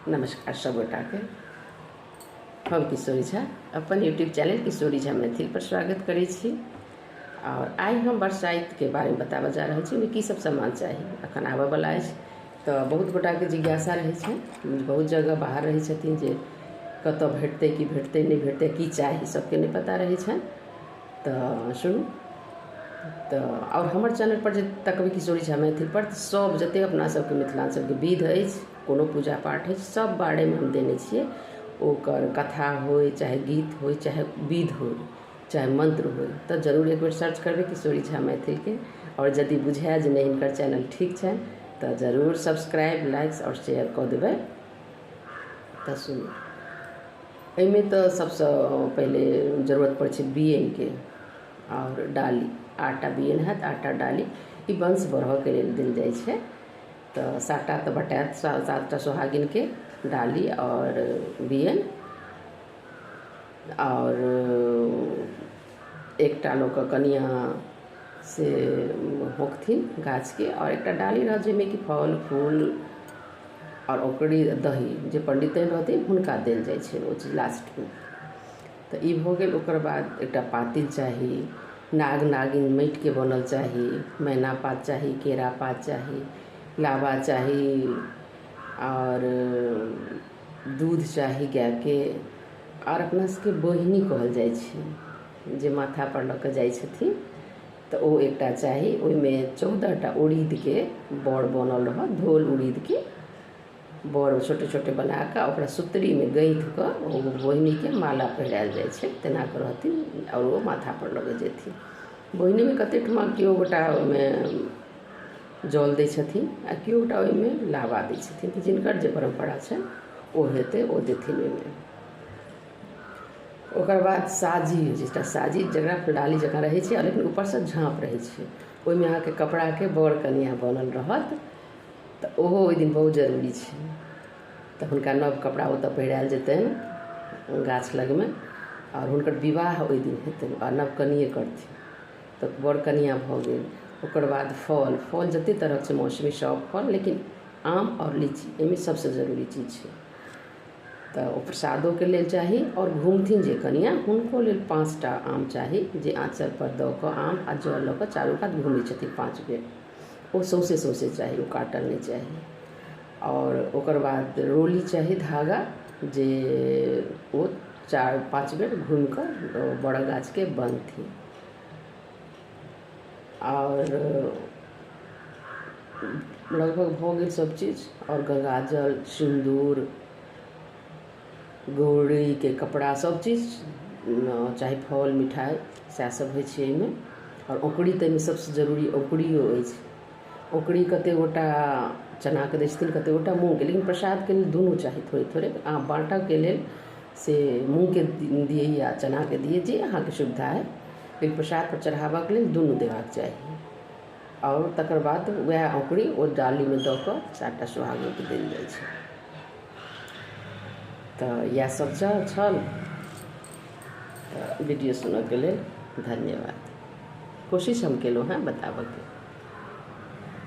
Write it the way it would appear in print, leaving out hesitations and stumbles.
नमस्कार सब गोटा के। हम किशोरी झा अपन यूट्यूब चैनल किशोरी झा मैथिल पर स्वागत करै छी। और आई हम बरसाइत के बारे में बताबऽ जा रहल छी। की सब सामान चाहिए अखन आबऽ वाला अछि। तो बहुत गोटा के जिज्ञासा रहे छै, बहुत जगह बाहर रहे छथिन जे कतऽ भेटतै कि भेटतै नहीं भेटतै, की चाही सबके नहीं पता रहे छै। तो सुनू। तो और हमर चैनल पर जे तकबै किशोरी झा मैथिल पर सब जते अपना सबके मिथिलांचल के विध अछि, कोनो पूजा पाठ है, सब बारे में हम देने छिए। ओकर कथा होय चाहे गीत होय चाहे विध होय चाहे मंत्र होय, तो जरूर एक बेर सर्च करबे किशोरी झा मैथिल के। और यदि बुझाय जे नहीं इनकर चैनल ठीक है तो जरूर सब्सक्राइब लाइक और शेयर कऽ देबै। तो सुनू, एहिमे तो सबसे पहले जरूरत पड़े छै बियन के और डाली। आटा बियन है तो आटा डाली ई वंश बढ़ऽ के लेल देल जाइ छै। तो 7टा तो बटायत, 7टा सोहागिन के डाली और बियन और एकटा लोक कनिया से होखथिन गाछ के, और एकटा डाली रह जेमे कि फल फूल और ओकरी दही जे पंडितन रहथिन हुनका देल जाइ छै ओ चीज लास्ट में। तो ई भऽ गेल। ओकर बाद एकटा पातिल चाही, नाग नागिन माटि के बनल चाही, मैना पात चाही, केरा पात चाही, लाबा चाही और दूध चाही गाय के। और अपना सबके बोहिनी कहल जाइ छै जे माथा पर लऽ कऽ जाइ छथिन, तो ओ एकटा चाही। ओहिमे 14टा उड़ीद के बड़ बनल रह, धोल उड़ीद के बड़ छोटे छोटे बना कऽ ओकरा सुतरी में गैंथ कऽ ओ बोहिनी के माला पहिरायल जाइ छै, तेना कऽ रहथिन और ओ माथा पर लऽ कऽ जेथिन। बोहिनी में कते ठमा केओ गोटा ओहिमे जल दै छथिन आ केओ गोटा ओहिमे लावा दै छथिन। तो जिनकर जे परम्परा छै ओ हेतै ओ देथिन ओहिमे। ओकर बाद साजी, जिसटा साजी जकरा डाली जकाँ रहै छै लेकिन ऊपर से झाँप रहै छै, ओहिमे अहाँके कपड़ा के बड़ कनिया बनल रहत। तो ओहो ओहि दिन बहुत जरूरी छै। तो हुनका नव कपड़ा ओतऽ पहिरायल जेतनि गाछ लग में, और हुनकर विवाह ओहि दिन हेतनि आ नव कनिए करथिन। तो बड़ कनिया भऽ गेल। ओकर बाद फल फल जते तरह छै मौसमी सब फल, लेकिन आम और लीची एहिमे सबसे जरूरी चीज छै। तो ओ प्रसादों के लेल चाही। और घूमथिन जे कनिया हुनको लेल 5टा आम चाही, जे आँचल पर दऽ कऽ आम आ जल लऽ कऽ चारू कात घूमै छथिन 5 बेर। ओ सौसे सौसे चाही, ओ काटल नहीं चाही। और ओकर बाद रोली चाही, धागा जे ओ 4-5 बेर घूम कर बड़ गाछ के बांधथिन। और लगभग भऽ गेल सब चीज। और गंगाजल, सिंदूर, गौरी के कपड़ा सब चीज चाहे फल मिठाई सएह सब होइ छै एहिमे। और औंकड़ी तऽ एहिमे सबसे जरूरी औंकड़ियो अछि। औंकड़ी कते गोटा चना के दै छथिन, कते गोटा मूँग के, लेकिन प्रसाद के लेल दुनू चाही थोड़े थोड़े। बाँटऽ के लेल से मूँग के दिए या चना के दिए, जे अहाँ के सुविधा है, लेकिन प्रसाद पर चढ़ाबऽ के लेल दुनू देबाक चाही। और तकर बाद वएह औंकड़ी ओ डाली में दऽ कऽ 4टा सोहागिन के देल जाइ छै। तो इएह सब छल। वीडियो सुनऽ के लेल धन्यवाद। कोशिश हम केलहुँ हैं बताबऽ के।